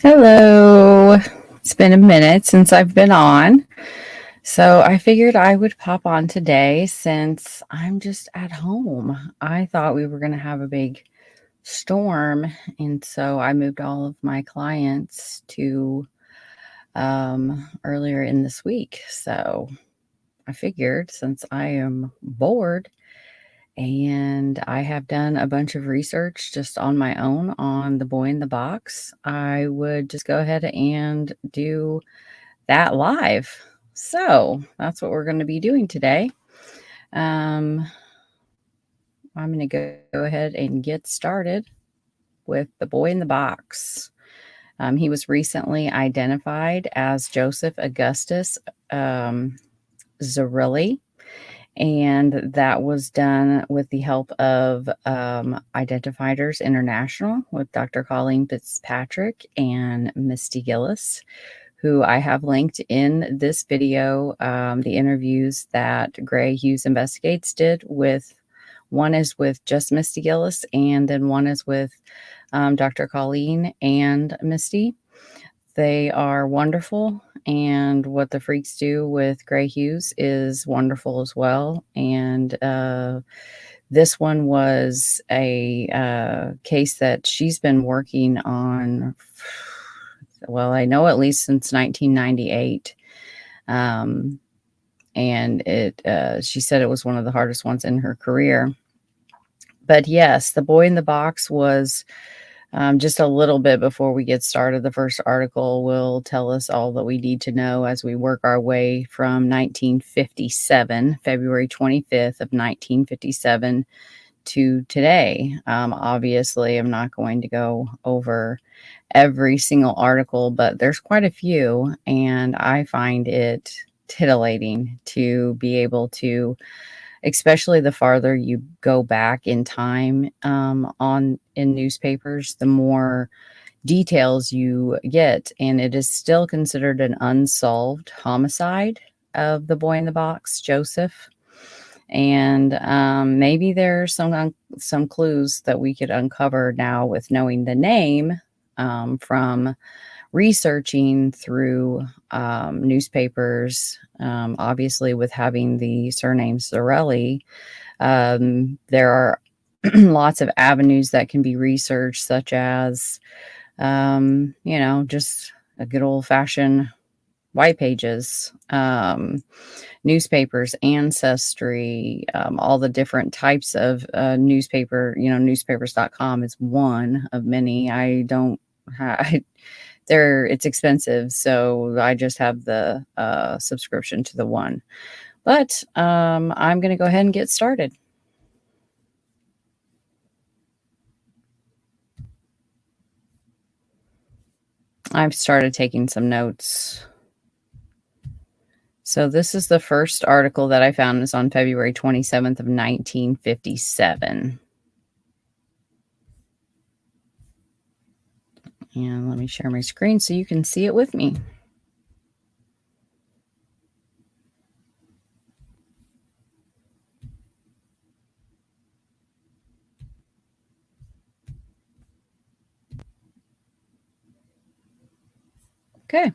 Hello. It's been a minute since I've been on. So I figured I would pop on today since I'm just at home. I thought we were going to have a big storm. And so I moved all of my clients to earlier in this week. So I figured since I am bored and I have done a bunch of research just on my own on the boy in the box, I would just go ahead and do that live. So that's what we're going to be doing today. I'm going to go ahead and get started with the boy in the box. He was recently identified as Joseph Augustus Zarelli, and that was done with the help of Identifinders International with Dr. Colleen Fitzpatrick and Misty Gillis, who I have linked in this video. The interviews that Hughes Investigates did one is with just Misty Gillis, and then one is with Dr. Colleen and Misty. They are wonderful, and what the freaks do with Hughes is wonderful as well. And this one was a case that she's been working on, well, I know at least since 1998. And she said it was one of the hardest ones in her career. But yes, the boy in the box was just a little bit before we get started. The first article will tell us all that we need to know as we work our way from 1957, February 25th of 1957 to today. Obviously, I'm not going to go over every single article, but there's quite a few, and I find it titillating to be able to, especially the farther you go back in time in newspapers, the more details you get. And it is still considered an unsolved homicide of the boy in the box, Joseph. And maybe there's some clues that we could uncover now with knowing the name from researching through newspapers. Obviously, with having the surname Zarelli, there are lots of avenues that can be researched, such as, just a good old-fashioned white pages, newspapers, ancestry, all the different types of newspaper. Newspapers.com is one of many. It's expensive, so I just have the subscription to the one. But I'm going to go ahead and get started. I've started taking some notes. So this is the first article that I found. Is on February 27th of 1957. And let me share my screen so you can see it with me. Okay.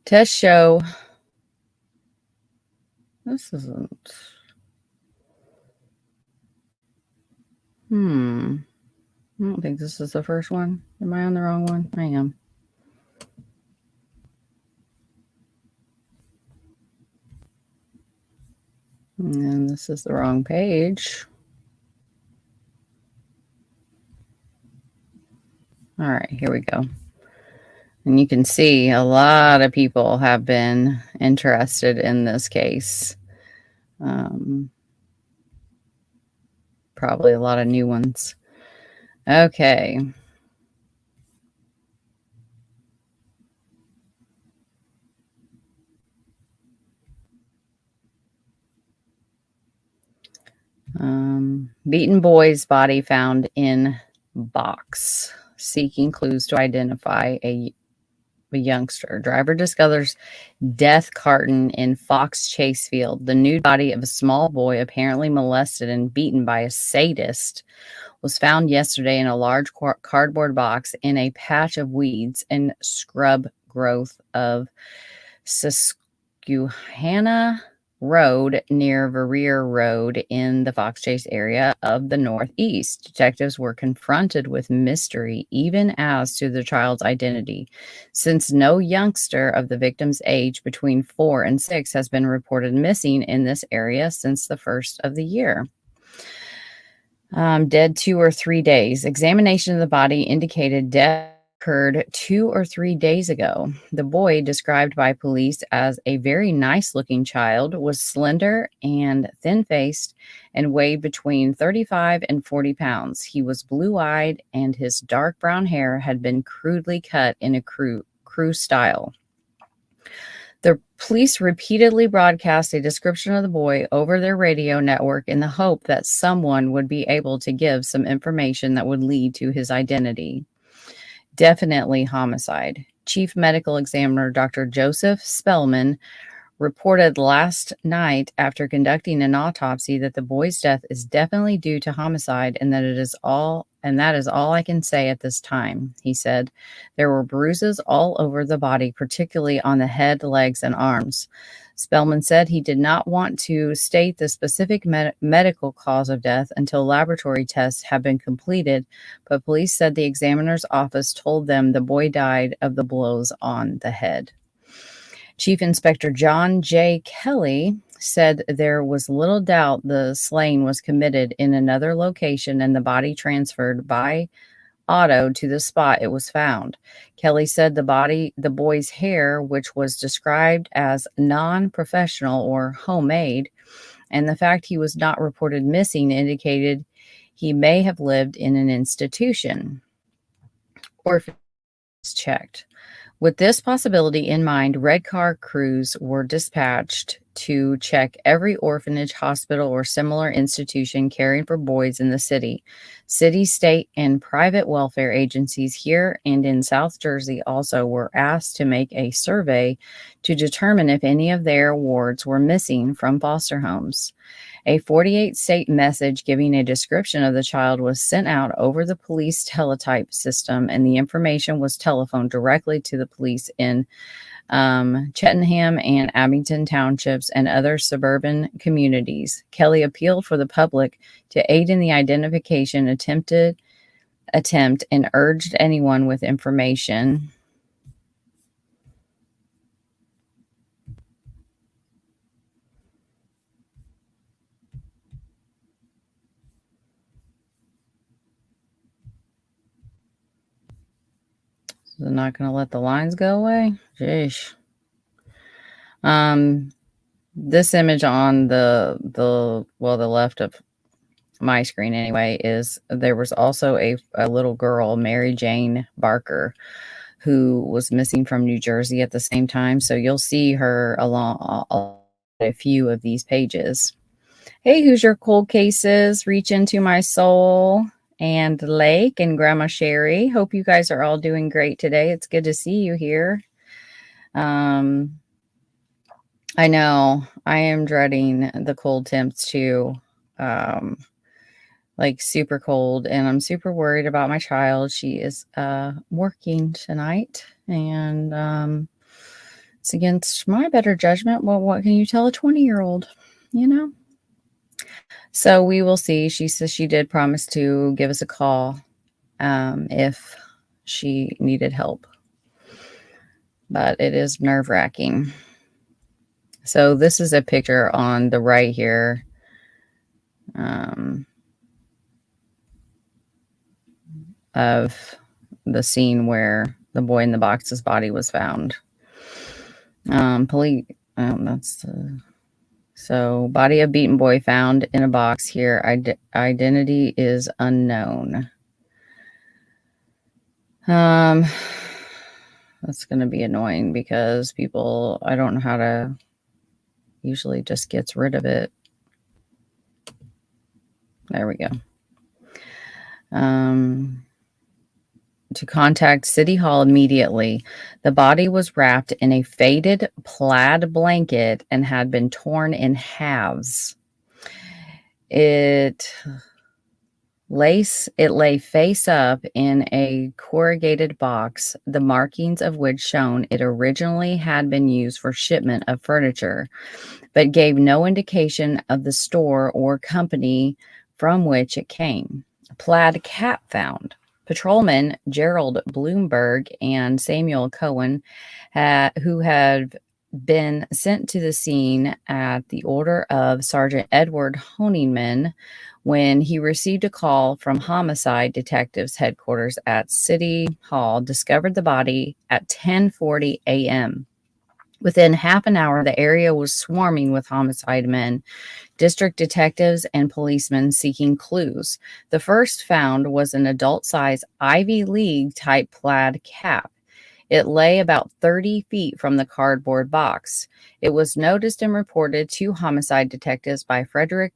Tests show. This isn't. I don't think this is the first one. Am I on the wrong one? I am. And this is the wrong page. All right, here we go. And you can see a lot of people have been interested in this case. Probably a lot of new ones. Okay. Beaten boy's body found in box, seeking clues to identify a youngster. Driver discovers death carton in Fox Chase Field. The nude body of a small boy, apparently molested and beaten by a sadist, was found yesterday in a large cardboard box in a patch of weeds and scrub growth of Susquehanna Road near Verrier Road in the Fox Chase area of the Northeast. Detectives were confronted with mystery even as to the child's identity, since no youngster of the victim's age between 4 and 6 has been reported missing in this area since the first of the year. Dead 2 or 3 days. Examination of the body indicated death occurred 2 or 3 days ago. The boy, described by police as a very nice-looking child, was slender and thin-faced and weighed between 35 and 40 pounds. He was blue-eyed, and his dark brown hair had been crudely cut in a crew style. The police repeatedly broadcast a description of the boy over their radio network in the hope that someone would be able to give some information that would lead to his identity. Definitely homicide. Chief Medical Examiner Dr. Joseph Spellman reported last night after conducting an autopsy that the boy's death is definitely due to homicide and that is all I can say at this time, he said. There were bruises all over the body, particularly on the head, legs, and arms. Spellman said he did not want to state the specific medical cause of death until laboratory tests have been completed, but police said the examiner's office told them the boy died of the blows on the head. Chief Inspector John J. Kelly said there was little doubt the slaying was committed in another location and the body transferred by auto to the spot it was found. Kelly said the boy's hair, which was described as non-professional or homemade, and the fact he was not reported missing indicated he may have lived in an institution. Orphanage checked. With this possibility in mind, red car crews were dispatched to check every orphanage, hospital, or similar institution caring for boys in the city. City, state, and private welfare agencies here and in South Jersey also were asked to make a survey to determine if any of their wards were missing from foster homes. A 48-state message giving a description of the child was sent out over the police teletype system, and the information was telephoned directly to the police in Cheltenham and Abington townships and other suburban communities. Kelly appealed for the public to aid in the identification attempt and urged anyone with information They're not going to let the lines go away. Jeez. This image on the left of my screen anyway is there was also a little girl, Mary Jane Barker, who was missing from New Jersey at the same time. So you'll see her along a few of these pages. Hey, who's your cold cases? Reach into my soul. And Lake and Grandma Sherry. Hope you guys are all doing great today. It's good to see you here. I know I am dreading the cold temps too. Like super cold, and I'm super worried about my child. She is working tonight, and it's against my better judgment. Well, what can you tell a 20-year-old, you know? So we will see. She says she did promise to give us a call if she needed help. But it is nerve-wracking. So this is a picture on the right here. Of the scene where the boy in the box's body was found. So body of beaten boy found in a box here. Identity is unknown. That's going to be annoying because people, I don't know how to, usually just gets rid of it. There we go. To contact City Hall immediately. The body was wrapped in a faded plaid blanket and had been torn in halves. It lay face up in a corrugated box, the markings of which shown it originally had been used for shipment of furniture, but gave no indication of the store or company from which it came. Plaid cap found. Patrolman Gerald Bloomberg and Samuel Cohen, who had been sent to the scene at the order of Sergeant Edward Honeyman, when he received a call from Homicide Detectives Headquarters at City Hall, discovered the body at 10:40 a.m. Within half an hour, the area was swarming with homicide men, district detectives, and policemen seeking clues. The first found was an adult-size Ivy League type plaid cap. It lay about 30 feet from the cardboard box. It was noticed and reported to homicide detectives by Frederick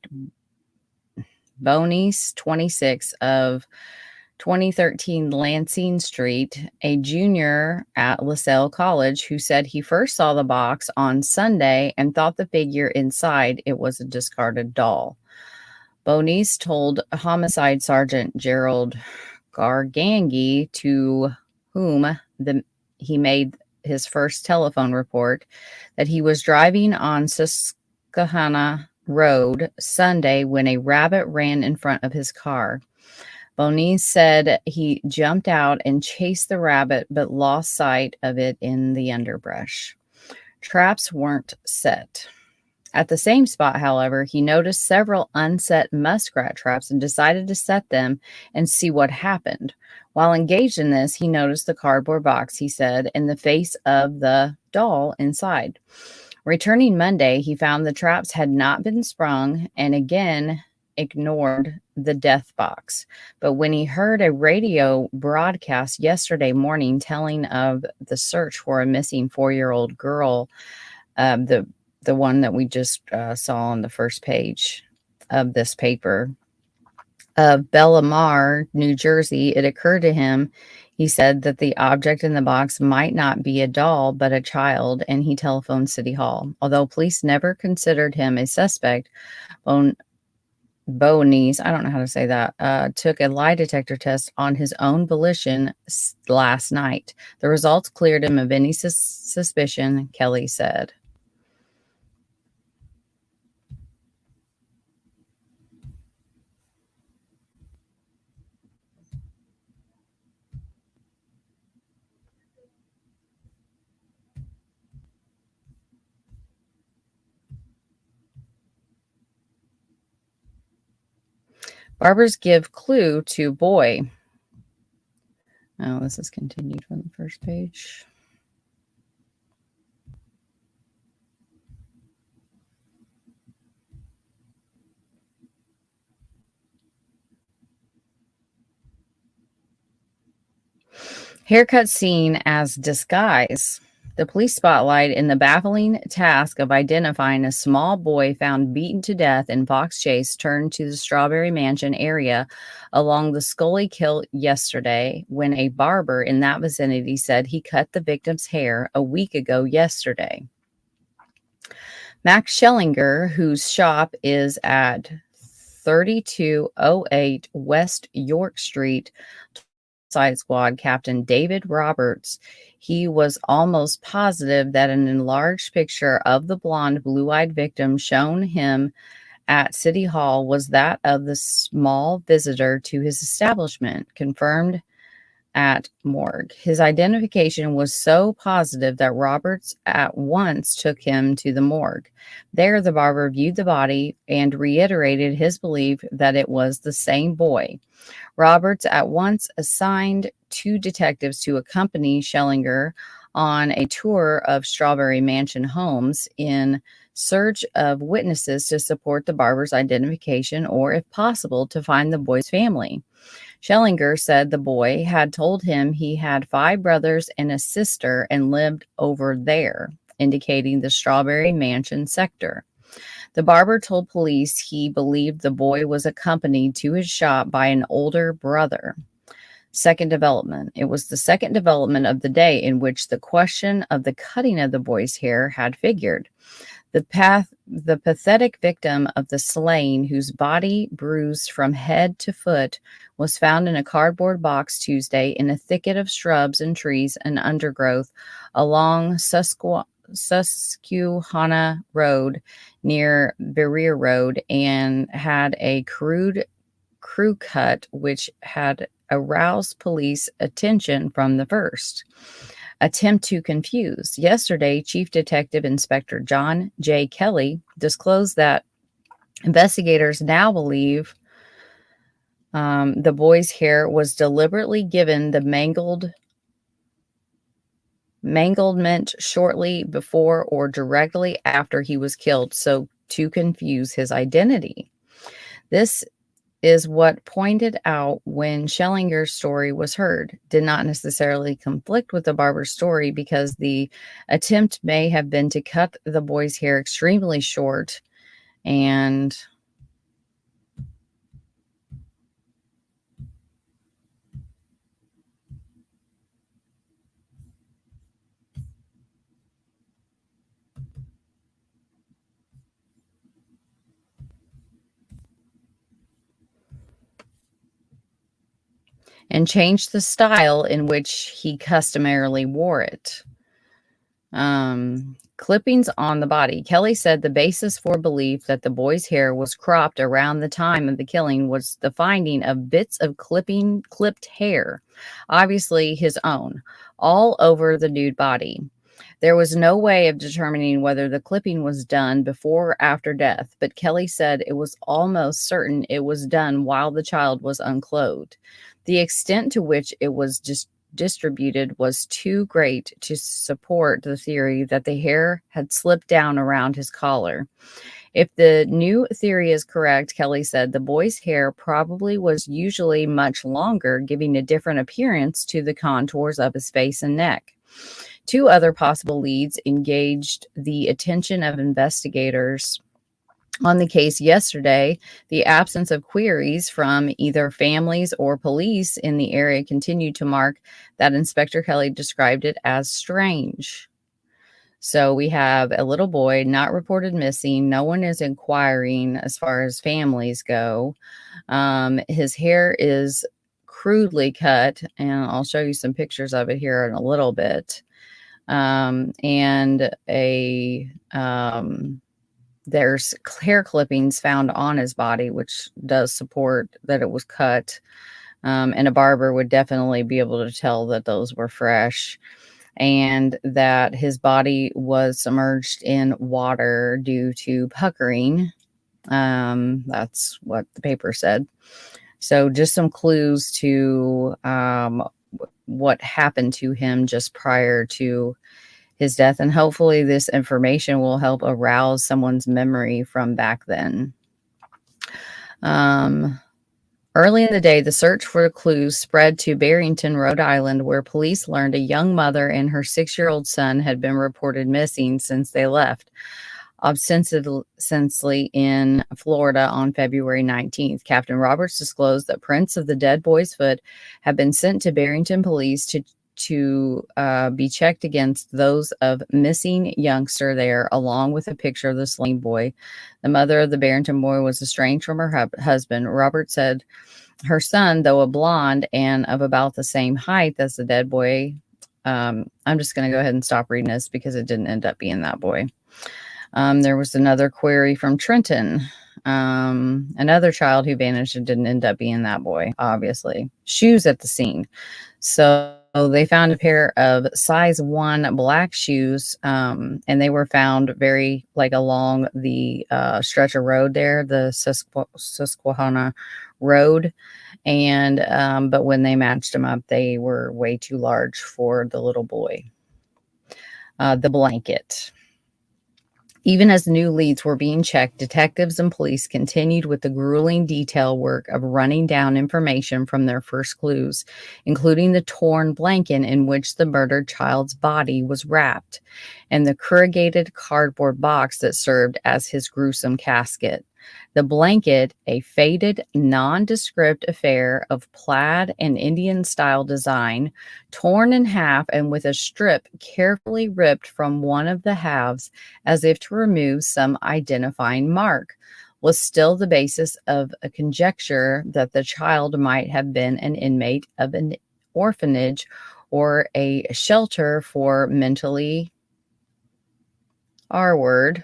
Bonis, 26, of 2013 Lansing Street, a junior at LaSalle College, who said he first saw the box on Sunday and thought the figure inside it was a discarded doll. Bonis told Homicide Sergeant Gerald Gargangi, to whom he made his first telephone report, that he was driving on Susquehanna Road Sunday when a rabbit ran in front of his car. Bonis said he jumped out and chased the rabbit, but lost sight of it in the underbrush. Traps weren't set. At the same spot, however, he noticed several unset muskrat traps and decided to set them and see what happened. While engaged in this, he noticed the cardboard box, he said, and the face of the doll inside. Returning Monday, he found the traps had not been sprung and again ignored the death box. But when he heard a radio broadcast yesterday morning telling of the search for a missing 4-year-old girl, the one that we just saw on the first page of this paper, of Bellamar, New Jersey, it occurred to him, he said, that the object in the box might not be a doll, but a child, and he telephoned City Hall. Although police never considered him a suspect, Bonis, I don't know how to say that, took a lie detector test on his own volition last night. The results cleared him of any suspicion, Kelly said. Barbers give clue to boy. Oh, this is continued from the first page. Haircut seen as disguise. The police spotlight in the baffling task of identifying a small boy found beaten to death in Fox Chase turned to the Strawberry Mansion area along the Scully Kill yesterday, when a barber in that vicinity said he cut the victim's hair a week ago yesterday. Max Schellinger, whose shop is at 3208 West York Street, Side Squad Captain David Roberts, he was almost positive that an enlarged picture of the blonde, blue-eyed victim shown him at City Hall was that of the small visitor to his establishment, confirmed at morgue. His identification was so positive that Roberts at once took him to the morgue. There, the barber viewed the body and reiterated his belief that it was the same boy. Roberts at once assigned 2 detectives to accompany Schellinger on a tour of Strawberry Mansion homes in search of witnesses to support the barber's identification, or, if possible, to find the boy's family. Schellinger said the boy had told him he had 5 brothers and a sister and lived over there, indicating the Strawberry Mansion sector. The barber told police he believed the boy was accompanied to his shop by an older brother. Second development. It was the second development of the day in which the question of the cutting of the boy's hair had figured. The pathetic victim of the slaying, whose body bruised from head to foot, was found in a cardboard box Tuesday in a thicket of shrubs and trees and undergrowth along Susquehanna Road near Berea Road, and had a crew cut which had aroused police attention from the first. Attempt to confuse. Yesterday, Chief Detective Inspector John J. Kelly disclosed that investigators now believe the boy's hair was deliberately given the manglement shortly before or directly after he was killed, so to confuse his identity. This is what pointed out when Schellinger's story was heard. Did not necessarily conflict with the barber's story because the attempt may have been to cut the boy's hair extremely short and change the style in which he customarily wore it. Clippings on the body. Kelly said the basis for belief that the boy's hair was cropped around the time of the killing was the finding of bits of clipped hair, obviously his own, all over the nude body. There was no way of determining whether the clipping was done before or after death, but Kelly said it was almost certain it was done while the child was unclothed. The extent to which it was distributed was too great to support the theory that the hair had slipped down around his collar. If the new theory is correct, Kelly said, the boy's hair probably was usually much longer, giving a different appearance to the contours of his face and neck. Two other possible leads engaged the attention of investigators on the case yesterday. The absence of queries from either families or police in the area continued to mark that Inspector Kelly described it as strange. So we have a little boy not reported missing. No one is inquiring as far as families go. His hair is crudely cut, and I'll show you some pictures of it here in a little bit. And there's hair clippings found on his body, which does support that it was cut. And a barber would definitely be able to tell that those were fresh, and that his body was submerged in water due to puckering. That's what the paper said. So just some clues to what happened to him just prior to his death. And hopefully this information will help arouse someone's memory from back then. Early in the day, the search for the clues spread to Barrington, Rhode Island, where police learned a young mother and her 6-year-old son had been reported missing since they left ostensibly in Florida on February 19th. Captain Roberts disclosed that prints of the dead boy's foot have been sent to Barrington police to be checked against those of missing youngster there, along with a picture of the slain boy. The mother of the Barrington boy was estranged from her husband. Robert said her son, though a blonde and of about the same height as the dead boy, I'm just going to go ahead and stop reading this because it didn't end up being that boy. There was another query from Trenton. Another child who vanished and didn't end up being that boy, obviously. Shoes at the scene. So they found a pair of size 1 black shoes, and they were found very along the stretch of road there, the Susquehanna Road. And but when they matched them up, they were way too large for the little boy. The blanket. Even as new leads were being checked, detectives and police continued with the grueling detail work of running down information from their first clues, including the torn blanket in which the murdered child's body was wrapped and the corrugated cardboard box that served as his gruesome casket. The blanket, a faded, nondescript affair of plaid and Indian-style design, torn in half and with a strip carefully ripped from one of the halves as if to remove some identifying mark, was still the basis of a conjecture that the child might have been an inmate of an orphanage or a shelter for mentally R word.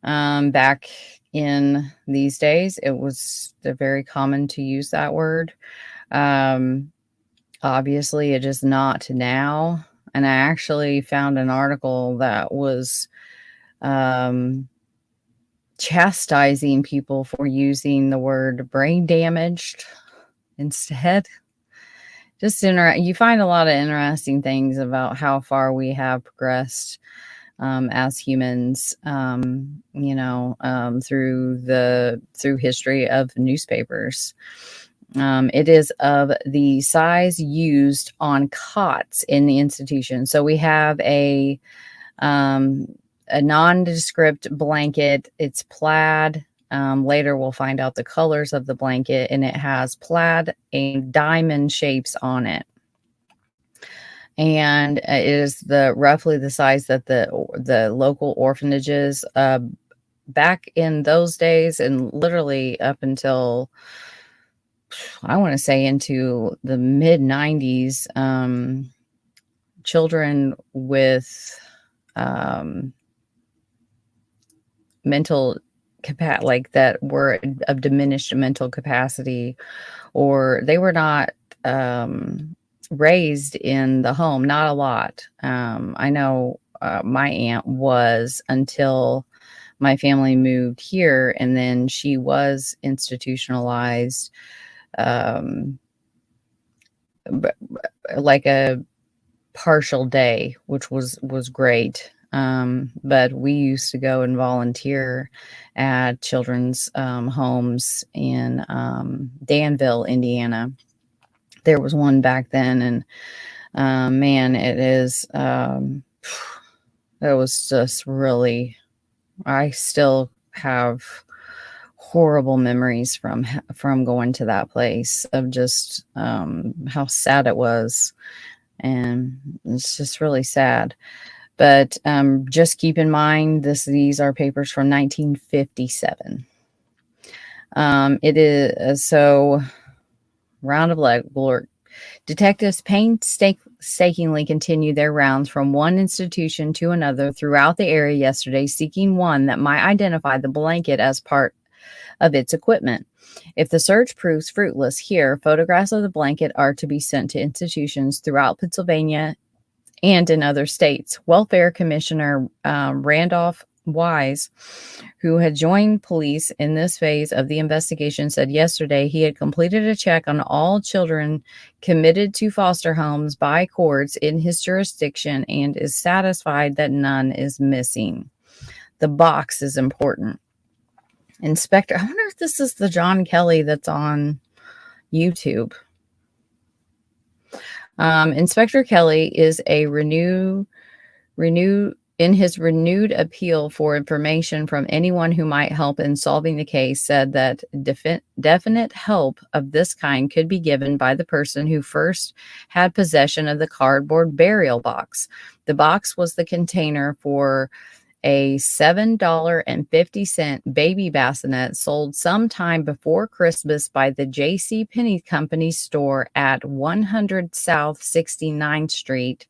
Back in these days, it was very common to use that word. Obviously, it is not now. And I actually found an article that was chastising people for using the word brain damaged instead. Just you find a lot of interesting things about how far we have progressed as humans, through history of newspapers. It is of the size used on cots in the institution. So we have a nondescript blanket. It's plaid. Later we'll find out the colors of the blanket, and it has plaid and diamond shapes on it. And it is roughly the size that the local orphanages back in those days, and literally up until I want to say into the mid 90s, children with mental capacity, like that were of diminished mental capacity, or they were not raised in the home. Not a lot. I know my aunt was, until my family moved here, and then she was institutionalized like a partial day, which was great. But we used to go and volunteer at children's homes in Danville, Indiana. There was one back then, and man, it was just really, I still have horrible memories from going to that place, of just how sad it was. And it's just really sad. But just keep in mind, these are papers from 1957. It is so round of legwork. Detectives painstakingly continued their rounds from one institution to another throughout the area yesterday, seeking one that might identify the blanket as part of its equipment. If the search proves fruitless here, photographs of the blanket are to be sent to institutions throughout Pennsylvania and in other states. Welfare Commissioner Randolph Wise, who had joined police in this phase of the investigation, said yesterday he had completed a check on all children committed to foster homes by courts in his jurisdiction and is satisfied that none is missing. The box is important. Inspector, I wonder if this is the John Kelly that's on YouTube. Inspector Kelly is a renewed appeal for information from anyone who might help in solving the case, said that definite help of this kind could be given by the person who first had possession of the cardboard burial box. The box was the container for a $7.50 baby bassinet sold sometime before Christmas by the J.C. Penney Company store at 100 South 69th Street,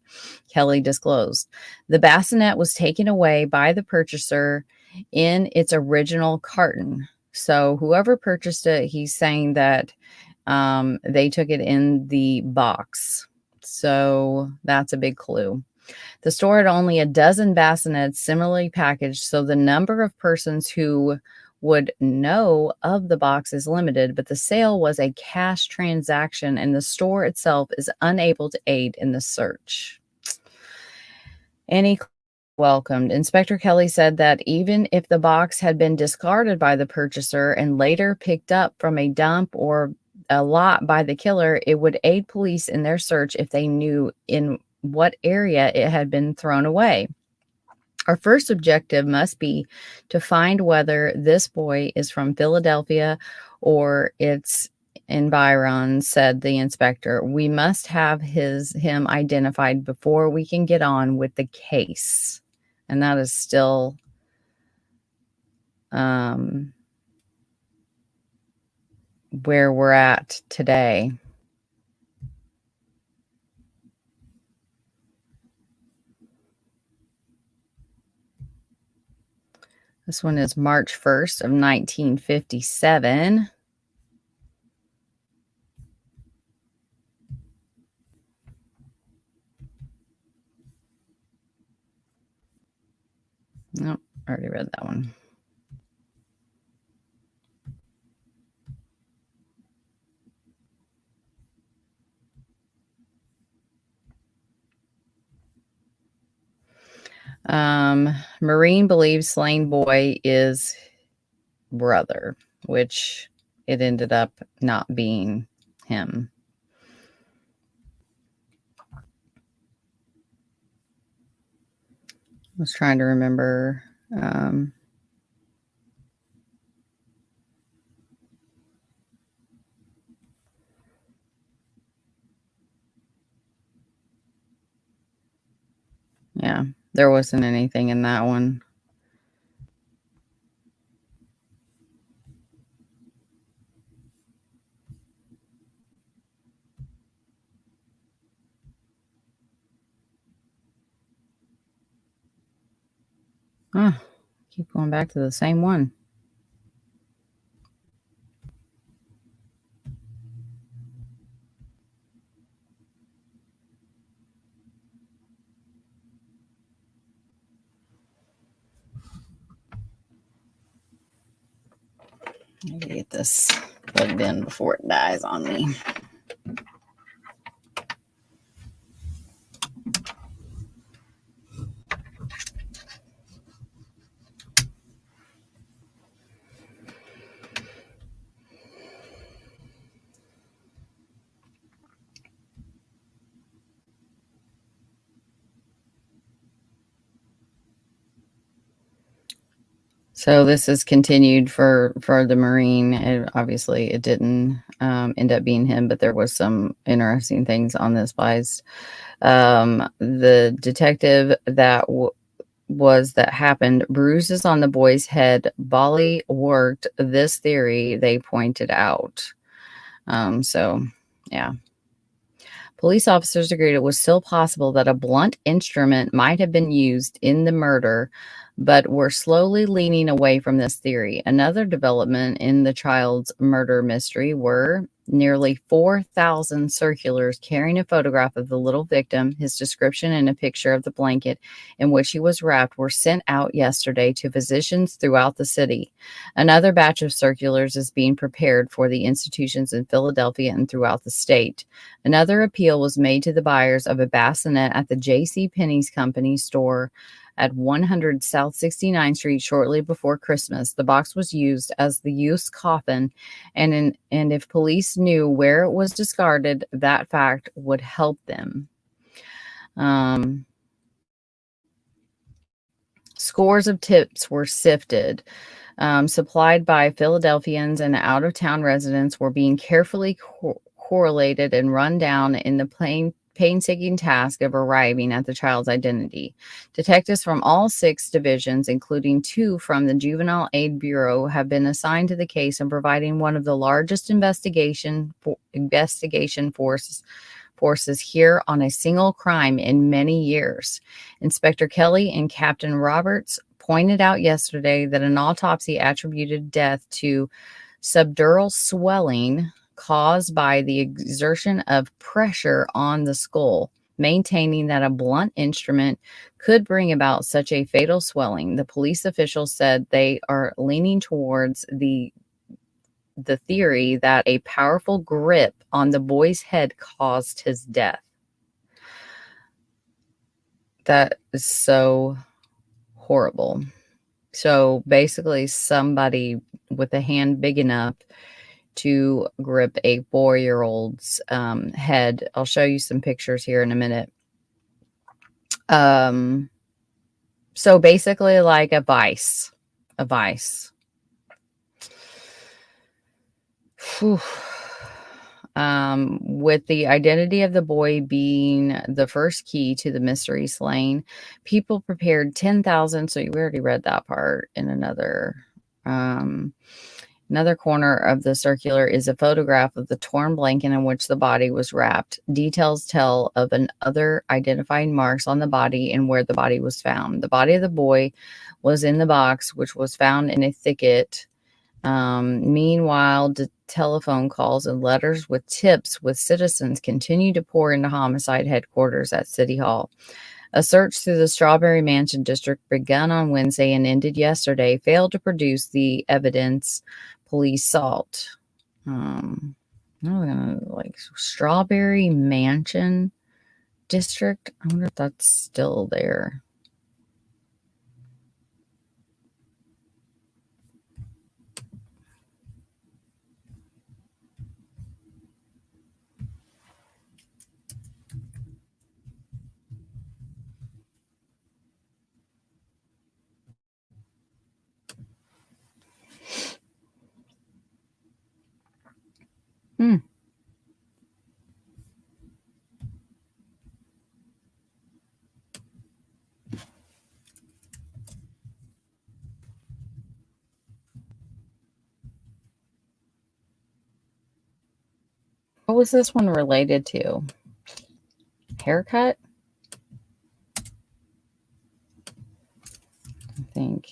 Kelly disclosed. The bassinet was taken away by the purchaser in its original carton. So whoever purchased it, he's saying that they took it in the box. So that's a big clue. The store had only a dozen bassinets similarly packaged, so the number of persons who would know of the box is limited, but the sale was a cash transaction and the store itself is unable to aid in the search. Any welcomed. Inspector Kelly said that even if the box had been discarded by the purchaser and later picked up from a dump or a lot by the killer, it would aid police in their search if they knew in what area it had been thrown away. Our first objective must be to find whether this boy is from Philadelphia or its environs, said the inspector. We must have him identified before we can get on with the case. And that is still where we're at today. This one is March 1st of 1957. Nope, already read that one. Marine believes slain boy is brother, which it ended up not being him. I was trying to remember. Yeah, there wasn't anything in that one. Oh, keep going back to the same one. I need to get this plugged in before it dies on me. So this is continued for the Marine. Obviously, it didn't end up being him, but there was some interesting things on this bias. The detective that that happened, bruises on the boy's head. Bolly worked this theory, they pointed out. So, yeah. Police officers agreed it was still possible that a blunt instrument might have been used in the murder, but were slowly leaning away from this theory. Another development in the child's murder mystery were nearly 4,000 circulars carrying a photograph of the little victim, his description, and a picture of the blanket in which he was wrapped were sent out yesterday to physicians throughout the city. Another batch of circulars is being prepared for the institutions in Philadelphia and throughout the state. Another appeal was made to the buyers of a bassinet at the J.C. Penney's company store at 100 South 69th Street shortly before Christmas. The box was used as the youth's coffin, and if police knew where it was discarded, that fact would help them. Scores of tips were sifted, supplied by Philadelphians and out-of-town residents, were being carefully correlated and run down in the painstaking task of arriving at the child's identity. Detectives from all 6 divisions, including 2 from the Juvenile Aid Bureau, have been assigned to the case and providing one of the largest investigation forces here on a single crime in many years. Inspector Kelly and Captain Roberts pointed out yesterday that an autopsy attributed death to subdural swelling caused by the exertion of pressure on the skull, maintaining that a blunt instrument could bring about such a fatal swelling. The police officials said they are leaning towards the theory that a powerful grip on the boy's head caused his death. That is so horrible. So basically, somebody with a hand big enough to grip a 4-year-old's head. I'll show you some pictures here in a minute. So basically, like a vice. A vice. Whew. With the identity of the boy being the first key to the mystery slaying, people prepared 10,000. So you already read that part in another corner of the circular is a photograph of the torn blanket in which the body was wrapped. Details tell of other identifying marks on the body and where the body was found. The body of the boy was in the box, which was found in a thicket. Meanwhile, the telephone calls and letters with tips with citizens continue to pour into homicide headquarters at City Hall. A search through the Strawberry Mansion district begun on Wednesday and ended yesterday failed to produce the evidence police sought. Like Strawberry Mansion district. I wonder if that's still there. What was this one related to? Haircut? I think.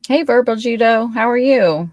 Hey, Verbal Judo, how are you?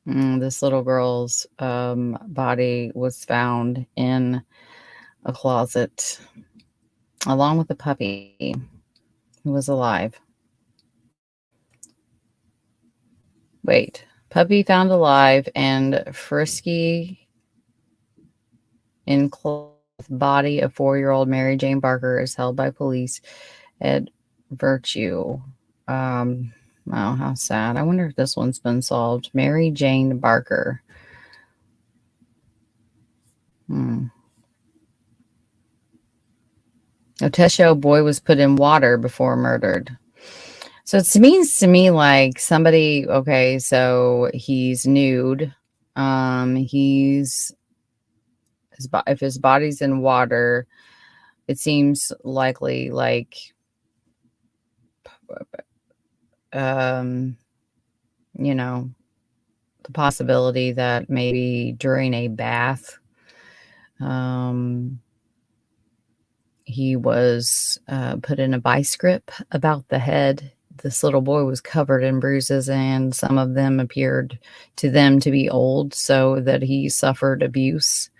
This little girl's body was found in a closet along with the puppy who was alive. Wait, puppy found alive and frisky enclosed body of 4-year-old Mary Jane Barker is held by police at Virtue. Wow, how sad. I wonder if this one's been solved. Mary Jane Barker. Otesho boy was put in water before murdered. So it means to me like somebody, okay, so he's nude. If his body's in water, it seems likely like the possibility that maybe during a bath, he was put in a vice grip about the head. This little boy was covered in bruises, and some of them appeared to them to be old, so that he suffered abuse.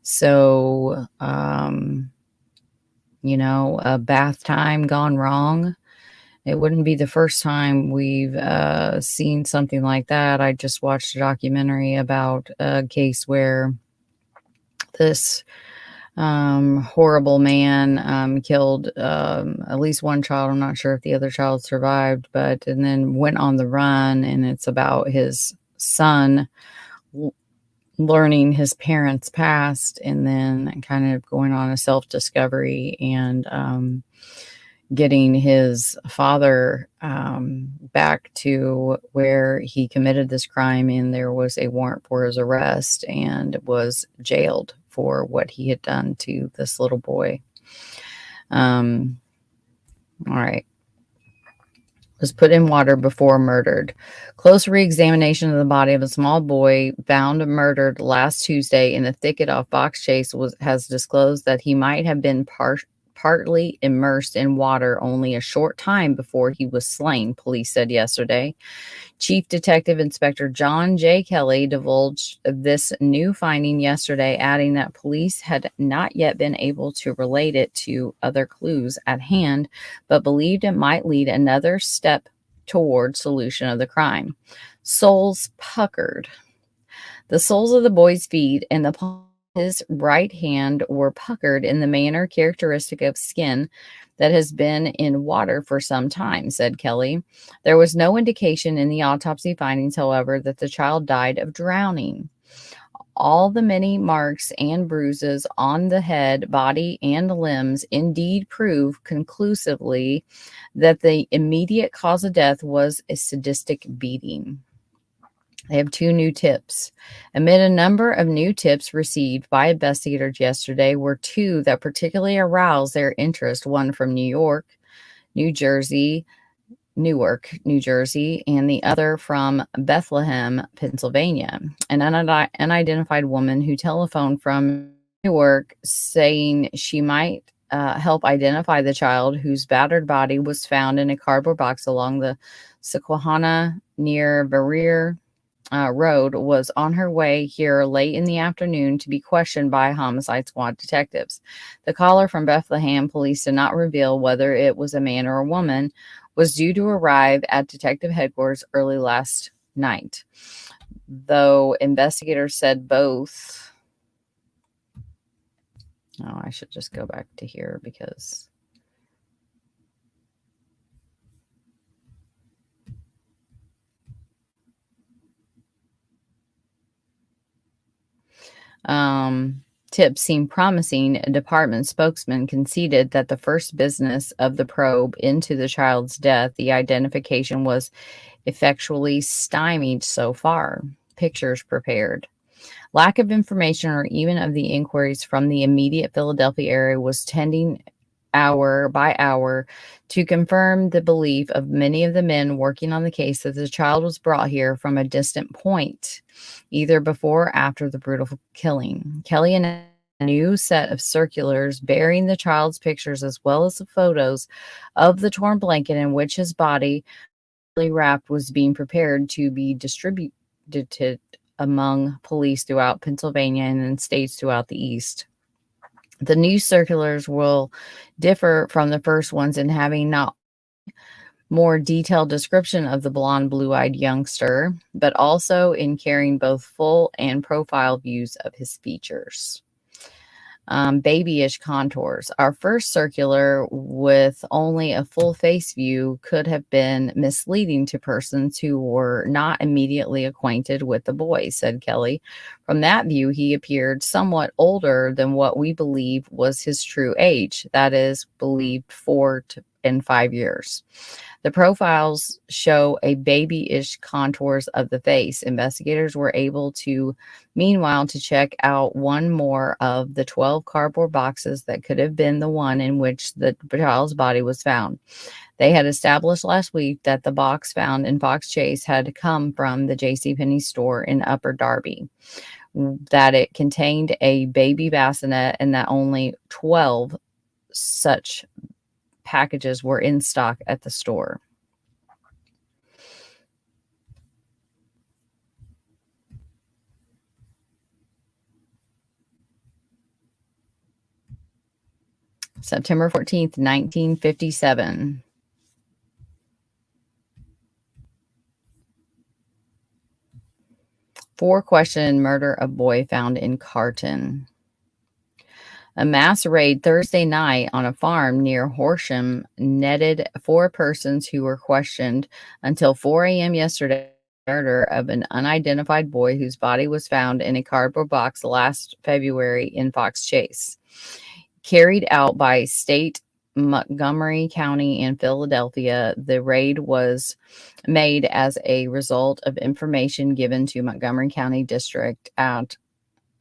So, a bath time gone wrong. It wouldn't be the first time we've seen something like that. I just watched a documentary about a case where this horrible man killed at least one child. I'm not sure if the other child survived, and then went on the run, and it's about his son learning his parents' past and then kind of going on a self-discovery and getting his father back to where he committed this crime, and there was a warrant for his arrest, and was jailed for what he had done to this little boy. All right. Was put in water before murdered. Close re-examination of the body of a small boy found murdered last Tuesday in the thicket off Fox Chase has disclosed that he might have been partly immersed in water only a short time before he was slain, police said yesterday. Chief Detective Inspector John J. Kelly divulged this new finding yesterday, adding that police had not yet been able to relate it to other clues at hand, but believed it might lead another step toward solution of the crime. Soles puckered. The soles of the boy's feet and the palm of his right hand were puckered in the manner characteristic of skin that has been in water for some time, said Kelly. There was no indication in the autopsy findings, however, that the child died of drowning. All the many marks and bruises on the head, body, and limbs indeed prove conclusively that the immediate cause of death was a sadistic beating. They have 2 new tips. Amid a number of new tips received by investigators yesterday were 2 that particularly aroused their interest, one from Newark, New Jersey, and the other from Bethlehem, Pennsylvania. An unidentified woman who telephoned from Newark saying she might help identify the child whose battered body was found in a cardboard box along the Susquehanna near Verrier Road was on her way here late in the afternoon to be questioned by homicide squad detectives. The caller from Bethlehem police did not reveal whether it was a man or a woman, was due to arrive at detective headquarters early last night, though investigators said both. Oh, I should just go back to here because tips seemed promising. A department spokesman conceded that the first business of the probe into the child's death, the identification, was effectually stymied so far. Pictures prepared. Lack of information or even of the inquiries from the immediate Philadelphia area was tending hour by hour to confirm the belief of many of the men working on the case that the child was brought here from a distant point, either before or after the brutal killing. Kelly announced a new set of circulars bearing the child's pictures as well as the photos of the torn blanket in which his body, wrapped, was being prepared to be distributed among police throughout Pennsylvania and in states throughout the East. The new circulars will differ from the first ones in having not more detailed description of the blonde, blue-eyed youngster, but also in carrying both full and profile views of his features. Babyish contours. Our first circular with only a full face view could have been misleading to persons who were not immediately acquainted with the boy, said Kelly. From that view, he appeared somewhat older than what we believe was his true age, that is, believed 4 and 5 years. The profiles show a babyish contours of the face. Investigators were able to, meanwhile, to check out one more of the 12 cardboard boxes that could have been the one in which the child's body was found. They had established last week that the box found in Fox Chase had come from the JCPenney store in Upper Darby, that it contained a baby bassinet, and that only 12 such packages were in stock at the store. September 14th, 1957. Four question murder of boy found in Carton. A mass raid Thursday night on a farm near Horsham netted 4 persons who were questioned until 4 a.m. yesterday. Murder of an unidentified boy whose body was found in a cardboard box last February in Fox Chase. Carried out by state Montgomery County in Philadelphia. The raid was made as a result of information given to Montgomery County District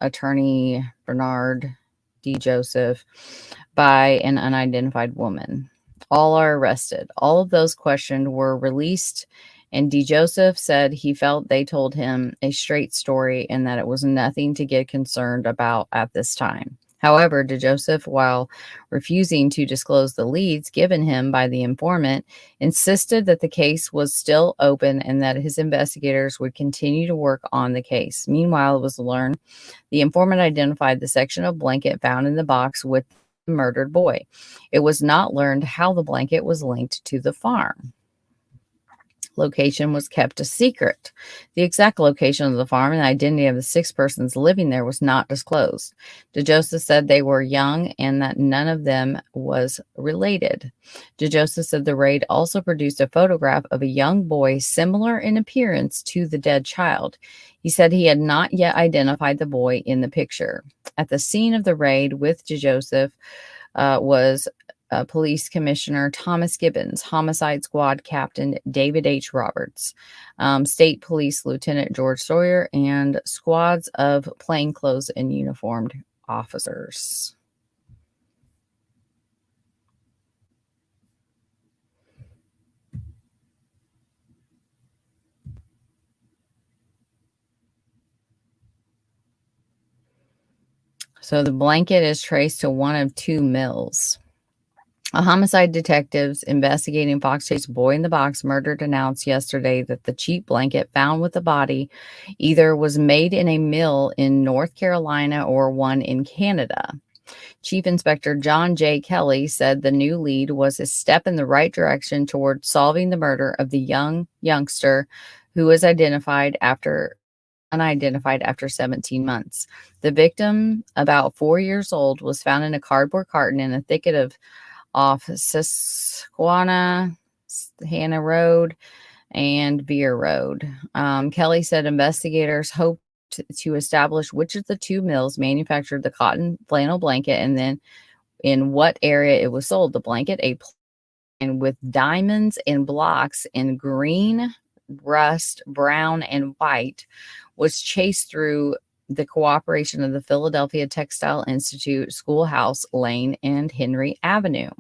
Attorney Bernard D. Joseph by an unidentified woman. All are arrested. All of those questioned were released, and D. Joseph said he felt they told him a straight story and that it was nothing to get concerned about at this time. However, De Joseph, while refusing to disclose the leads given him by the informant, insisted that the case was still open and that his investigators would continue to work on the case. Meanwhile, it was learned the informant identified the section of blanket found in the box with the murdered boy. It was not learned how the blanket was linked to the farm. Location was kept a secret. The exact location of the farm and the identity of the 6 persons living there was not disclosed. DeJoseph said they were young and that none of them was related. DeJoseph said the raid also produced a photograph of a young boy similar in appearance to the dead child. He said he had not yet identified the boy in the picture. At the scene of the raid with DeJoseph was Police Commissioner Thomas Gibbons, Homicide Squad Captain David H. Roberts, State Police Lieutenant George Sawyer, and squads of plainclothes and uniformed officers. So the blanket is traced to one of 2 mills. A homicide detectives investigating Fox Chase Boy in the Box murdered announced yesterday that the cheap blanket found with the body either was made in a mill in North Carolina or one in Canada. Chief Inspector John J. Kelly said the new lead was a step in the right direction toward solving the murder of the youngster who was unidentified after 17 months. The victim, about 4 years old, was found in a cardboard carton in a thicket off Susquehanna, Hannah Road, and Veer Road. Kelly said investigators hoped to establish which of the 2 mills manufactured the cotton flannel blanket and then in what area it was sold. The blanket, and with diamonds and blocks in green, rust, brown, and white, was chased through the cooperation of the Philadelphia Textile Institute, Schoolhouse Lane, and Henry Avenue.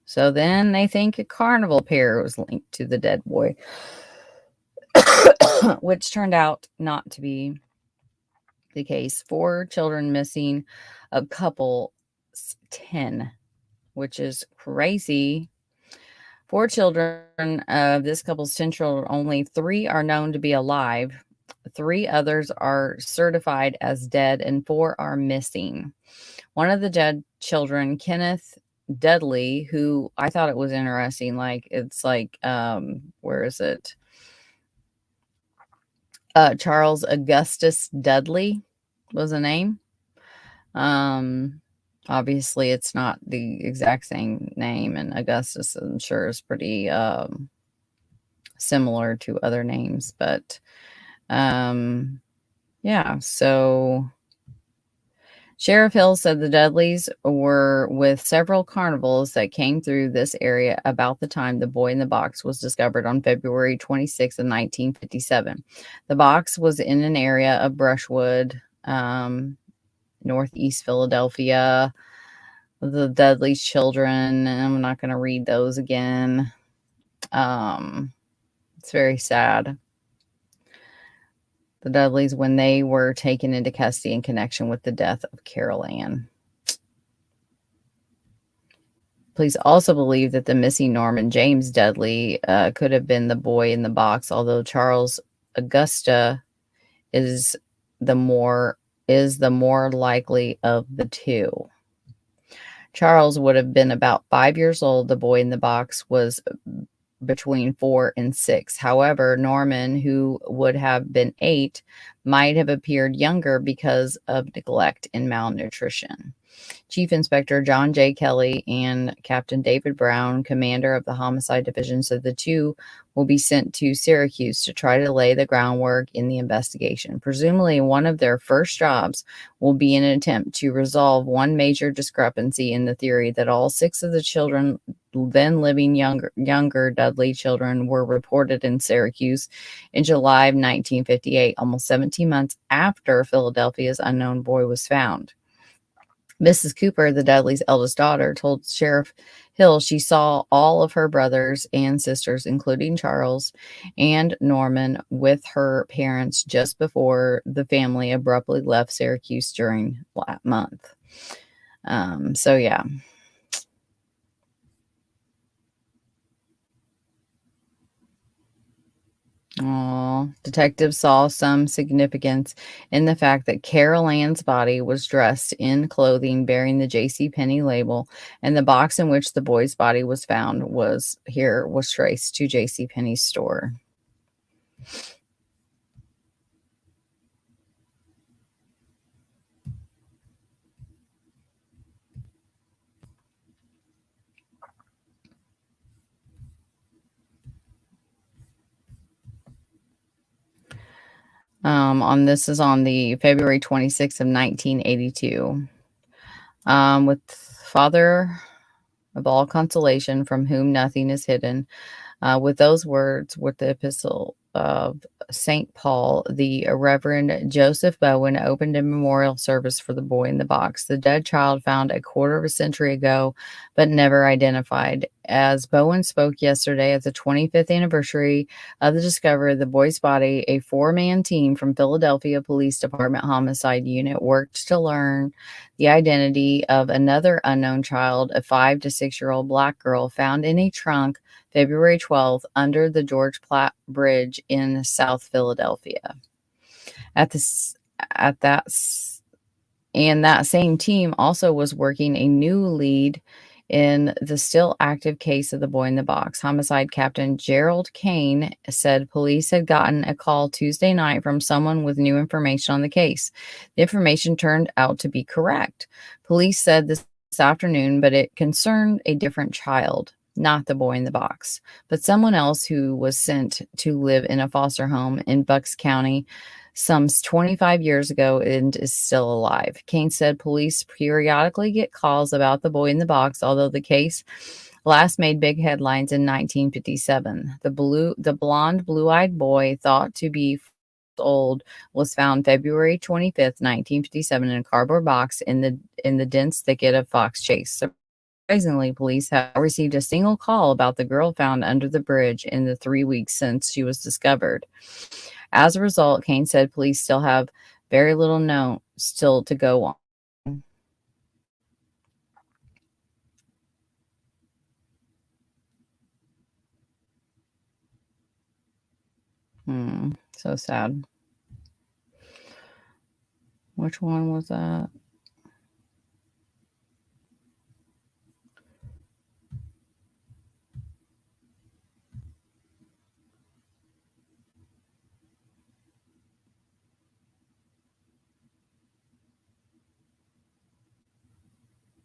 So then they think a carnival pair was linked to the dead boy, which turned out not to be the case. 4 children missing, a couple 10, which is crazy. 4 children of this couple's 10 children, only 3 are known to be alive. 3 others are certified as dead and 4 are missing. One of the dead children, Kenneth Dudley, who I thought it was interesting, where is it? Charles Augustus Dudley was the name. Obviously it's not the exact same name, and Augustus, I'm sure, is pretty similar to other names, but yeah, so Sheriff Hill said the Dudleys were with several carnivals that came through this area about the time the boy in the box was discovered on February 26th of 1957. The box was in an area of brushwood, northeast Philadelphia. The Dudley's children, and I'm not going to read those again. It's very sad. The Dudleys, when they were taken into custody in connection with the death of Carol Ann. Police also believe that the missing Norman James Dudley could have been the boy in the box, although Charles Augusta is the more likely of the 2. Charles would have been about 5 years old. The boy in the box was between 4 and 6. However, Norman, who would have been 8, might have appeared younger because of neglect and malnutrition. Chief Inspector John J. Kelly and Captain David Brown, commander of the Homicide Division, said the two will be sent to Syracuse to try to lay the groundwork in the investigation. Presumably, one of their first jobs will be an attempt to resolve one major discrepancy in the theory that all 6 of the children, then living younger Dudley children, were reported in Syracuse in July of 1958, almost 17 months after Philadelphia's unknown boy was found. Mrs. Cooper, the Dudleys' eldest daughter, told Sheriff Hill she saw all of her brothers and sisters, including Charles and Norman, with her parents just before the family abruptly left Syracuse during that month. So, yeah. Detectives saw some significance in the fact that Carol Ann's body was dressed in clothing bearing the JCPenney label, and the box in which the boy's body was found was traced to JCPenney's store. This is on the February 26th of 1982. With Father of all consolation, from whom nothing is hidden, with those words, with the epistle of St. Paul, the Reverend Joseph Bowen opened a memorial service for the boy in the box, the dead child found a quarter of a century ago, but never identified. As Bowen spoke yesterday at the 25th anniversary of the discovery of the boy's body, a 4-man team from Philadelphia Police Department Homicide Unit worked to learn the identity of another unknown child, a 5 to 6-year-old black girl found in a trunk February 12th under the George Platte Bridge in South Philadelphia. That same team also was working a new lead in the still active case of the boy in the box. Homicide Captain Gerald Kane said police had gotten a call Tuesday night from someone with new information on the case. The information turned out to be correct. Police said this afternoon, but it concerned a different child, not the boy in the box, but someone else who was sent to live in a foster home in Bucks County some 25 years ago and is still alive. Kane said police periodically get calls about the boy in the box, although the case last made big headlines in 1957. The blonde, blue-eyed boy, thought to be old, was found February 25th, 1957 in a cardboard box in the dense thicket of Fox Chase. Surprisingly, police have received a single call about the girl found under the bridge in the 3 weeks since she was discovered. As a result, Kane said police still have very little known still to go on. So sad. Which one was that?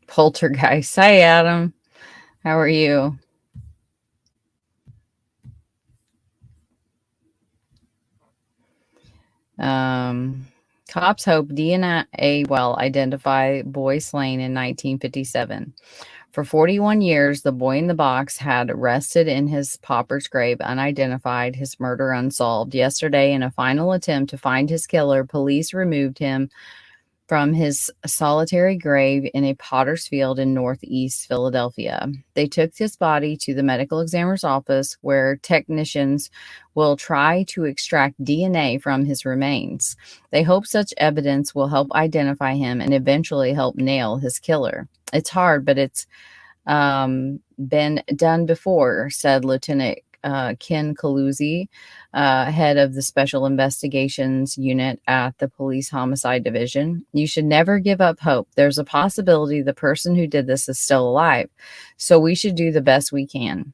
Poltergeist. Hi, Adam. How are you? Cops hope DNA will identify boy slain in 1957. For 41 years, the boy in the box had rested in his pauper's grave unidentified, his murder unsolved. Yesterday, in a final attempt to find his killer, police removed him from his solitary grave in a potter's field in northeast Philadelphia. They took his body to the medical examiner's office, where technicians will try to extract DNA from his remains. They hope such evidence will help identify him and eventually help nail his killer. It's hard, but it's been done before, said Lieutenant Ken Coluzzi, head of the Special Investigations Unit at the Police Homicide Division. "You should never give up hope. There's a possibility the person who did this is still alive. So we should do the best we can."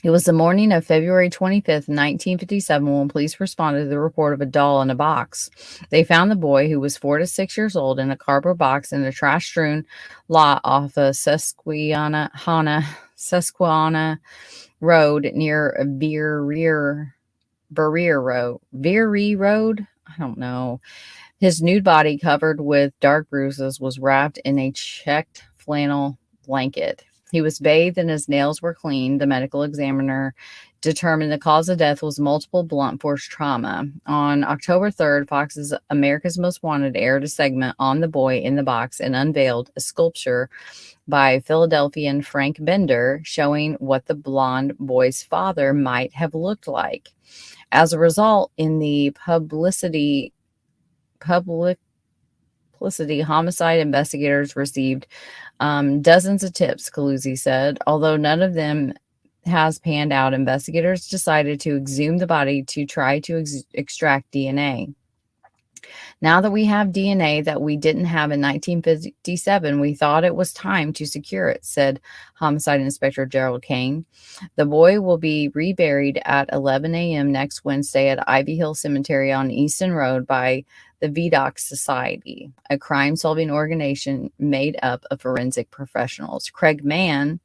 It was the morning of February 25th, 1957, when police responded to the report of a doll in a box. They found the boy, who was 4 to 6 years old, in a cardboard box in a trash-strewn lot off of Susquehanna Road near Veere Road? I don't know. His nude body, covered with dark bruises, was wrapped in a checked flannel blanket. He was bathed and his nails were clean. The medical examiner determined the cause of death was multiple blunt force trauma. On October 3rd, Fox's America's Most Wanted aired a segment on the boy in the box and unveiled a sculpture by Philadelphian Frank Bender showing what the blonde boy's father might have looked like. As a result, in the publicity, homicide investigators received dozens of tips, Coluzzi said. Although none of them has panned out, investigators decided to exhume the body to try to extract DNA. "Now that we have DNA that we didn't have in 1957, we thought it was time to secure it," said Homicide Inspector Gerald Kane. "The boy will be reburied at 11 a.m. next Wednesday at Ivy Hill Cemetery on Easton Road by the VDOC Society, a crime-solving organization made up of forensic professionals. Craig Mann,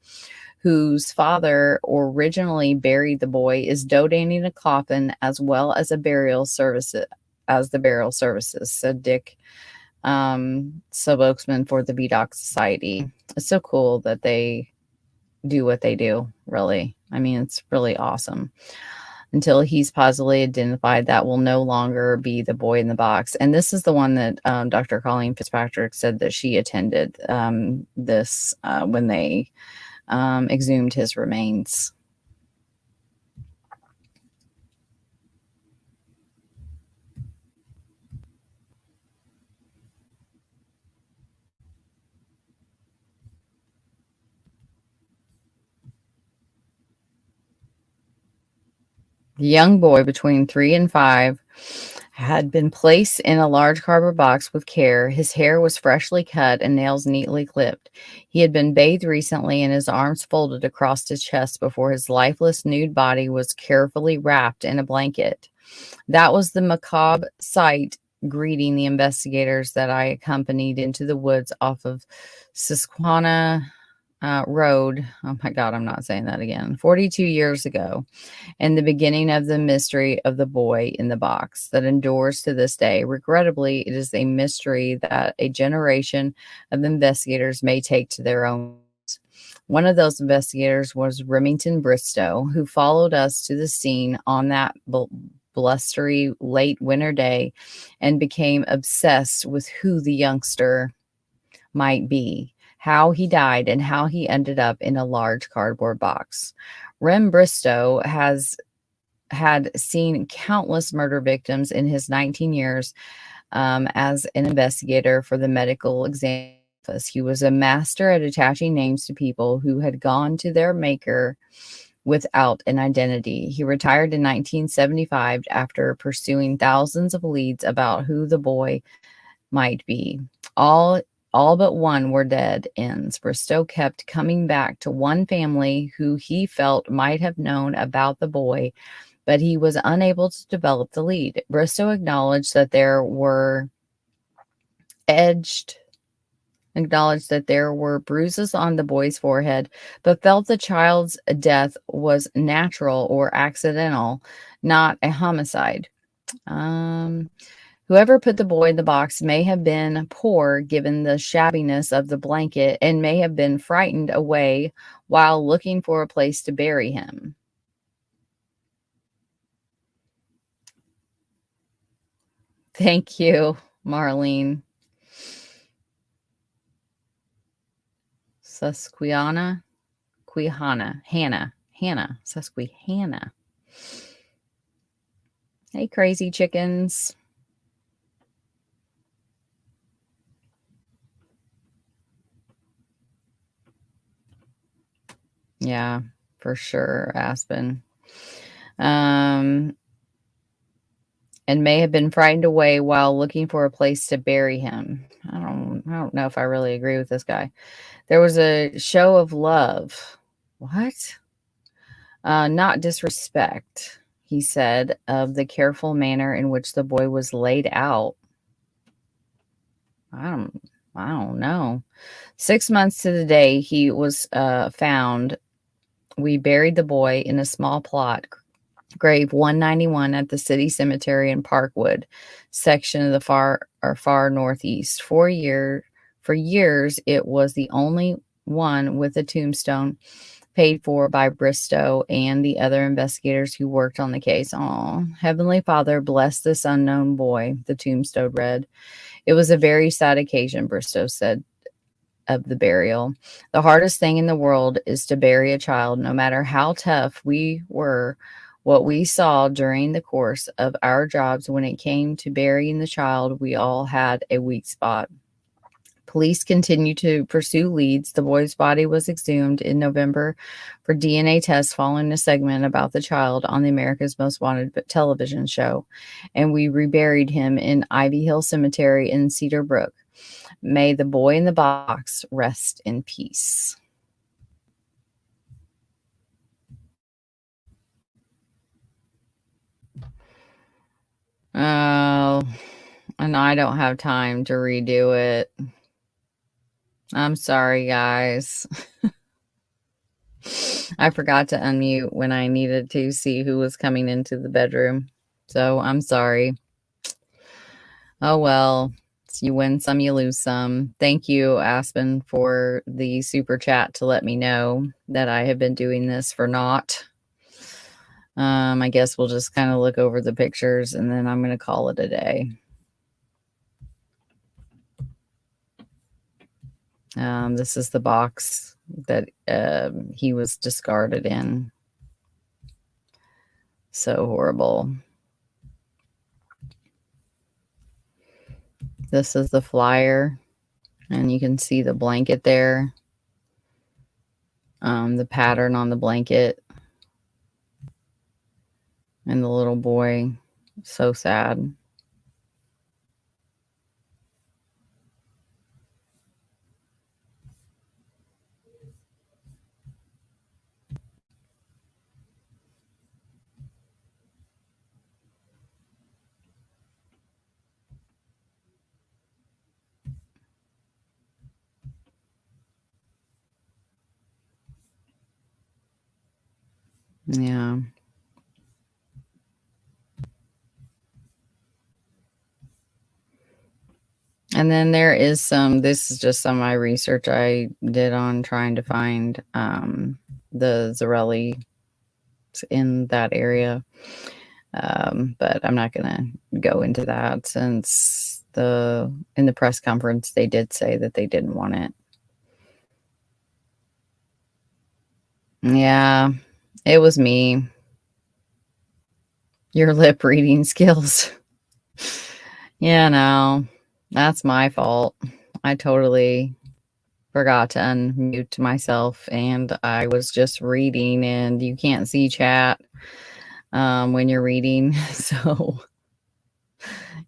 whose father originally buried the boy, is donating a coffin as well as the burial services," said Dick, spokesman for the VDOC Society. It's so cool that they do what they do, really. I mean, it's really awesome. "Until he's positively identified, that will no longer be the boy in the box." And this is the one that Dr. Colleen Fitzpatrick said that she attended this when they exhumed his remains. The young boy, between 3 and 5, had been placed in a large cardboard box with care. His hair was freshly cut and nails neatly clipped. He had been bathed recently and his arms folded across his chest before his lifeless nude body was carefully wrapped in a blanket. That was the macabre sight greeting the investigators that I accompanied into the woods off of Susquehanna Road. Oh my God, I'm not saying that again. 42 years ago, and the beginning of the mystery of the boy in the box that endures to this day. Regrettably, it is a mystery that a generation of investigators may take to their own. One of those investigators was Remington Bristow, who followed us to the scene on that blustery late winter day and became obsessed with who the youngster might be, how he died, and how he ended up in a large cardboard box. Rem Bristow had seen countless murder victims in his 19 years as an investigator for the medical exam office. He was a master at attaching names to people who had gone to their maker without an identity. He retired in 1975 after pursuing thousands of leads about who the boy might be. All but one were dead ends. Bristow kept coming back to one family who he felt might have known about the boy, but he was unable to develop the lead. Bristow acknowledged that there were bruises on the boy's forehead, but felt the child's death was natural or accidental, not a homicide. Whoever put the boy in the box may have been poor given the shabbiness of the blanket and may have been frightened away while looking for a place to bury him. Thank you, Marlene. Susquehanna. Susquehanna. Hey, crazy chickens. Yeah, for sure, Aspen. And may have been frightened away while looking for a place to bury him. I don't know if I really agree with this guy. There was a show of love. What? Not disrespect, he said, of the careful manner in which the boy was laid out. I don't know. 6 months to the day he was found, we buried the boy in a small plot, grave 191 at the city cemetery in Parkwood, section of the far northeast. For years, it was the only one with a tombstone, paid for by Bristow and the other investigators who worked on the case. Oh, Heavenly Father, bless this unknown boy, the tombstone read. It was a very sad occasion, Bristow said of the burial. The hardest thing in the world is to bury a child, no matter how tough we were. What we saw during the course of our jobs when it came to burying the child, we all had a weak spot. Police continued to pursue leads. The boy's body was exhumed in November for DNA tests following a segment about the child on the America's Most Wanted television show, and we reburied him in Ivy Hill Cemetery in Cedar Brook. May the boy in the box rest in peace. Oh, and I don't have time to redo it. I'm sorry, guys. I forgot to unmute when I needed to see who was coming into the bedroom. So I'm sorry. Oh, well, you win some, you lose some. Thank you, Aspen, for the super chat to let me know that I have been doing this for naught. I guess we'll just kind of look over the pictures and then I'm going to call it a day. This is the box that he was discarded in. So horrible. This is the flyer, and you can see the blanket there. The pattern on the blanket. And the little boy. So sad. Yeah. And then there is this is just some of my research I did on trying to find the Zarelli in that area. But I'm not going to go into that since in the press conference, they did say that they didn't want it. Yeah, it was me. Your lip reading skills. Yeah, no, that's my fault. I totally forgot to unmute myself and I was just reading and you can't see chat when you're reading. So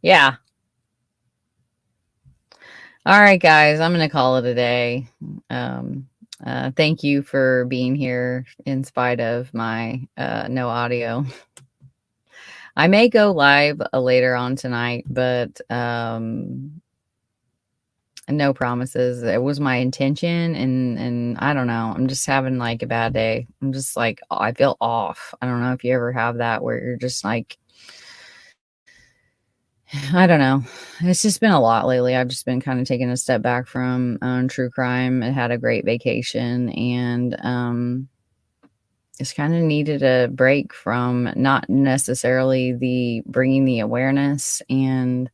yeah. All right, guys, I'm going to call it a day. Thank you for being here in spite of my no audio. I may go live later on tonight, but no promises. It was my intention, and I don't know. I'm just having like a bad day. I'm just like, I feel off. I don't know if you ever have that where you're just like, I don't know. It's just been a lot lately. I've just been kind of taking a step back from true crime. I had a great vacation and just kind of needed a break from not necessarily the bringing the awareness and,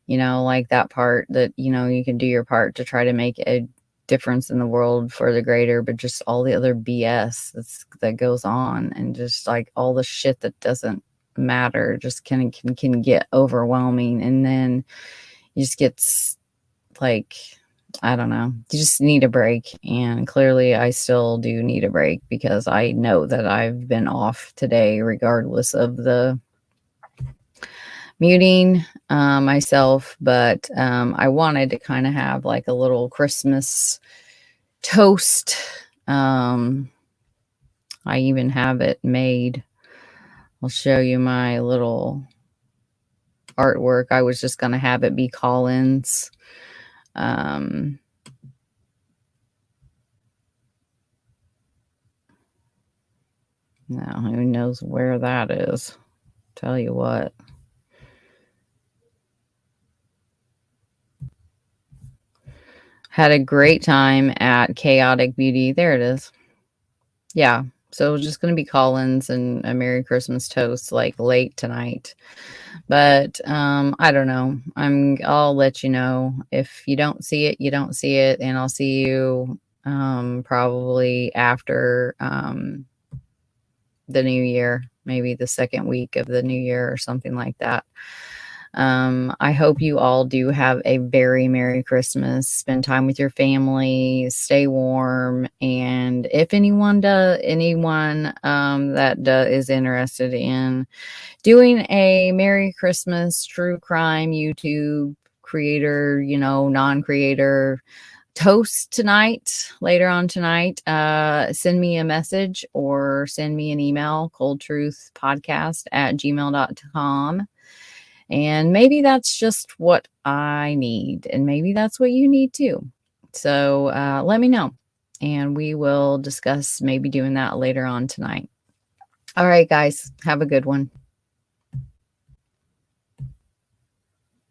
like that part that, you can do your part to try to make a difference in the world for the greater, but just all the other BS that goes on and just like all the shit that doesn't matter just can get overwhelming, and then you just get like I don't know. You just need a break. And clearly, I still do need a break because I know that I've been off today, regardless of the muting myself. But I wanted to kind of have like a little Christmas toast. I even have it made. I'll show you my little artwork. I was just going to have it be Collins. No, who knows where that is? Tell you what. Had a great time at Chaotic Beauty. There it is. Yeah. So it's just going to be Collins and a Merry Christmas toast like late tonight. But I don't know. I'll let you know. If you don't see it, you don't see it. And I'll see you probably after the new year, maybe the second week of the new year or something like that. I hope you all do have a very Merry Christmas. Spend time with your family, stay warm, and if anyone is interested in doing a Merry Christmas true crime YouTube creator, non-creator toast tonight, later on tonight, send me a message or send me an email, coldtruthpodcast@gmail.com. And maybe that's just what I need. And maybe that's what you need too. So let me know. And we will discuss maybe doing that later on tonight. All right, guys. Have a good one.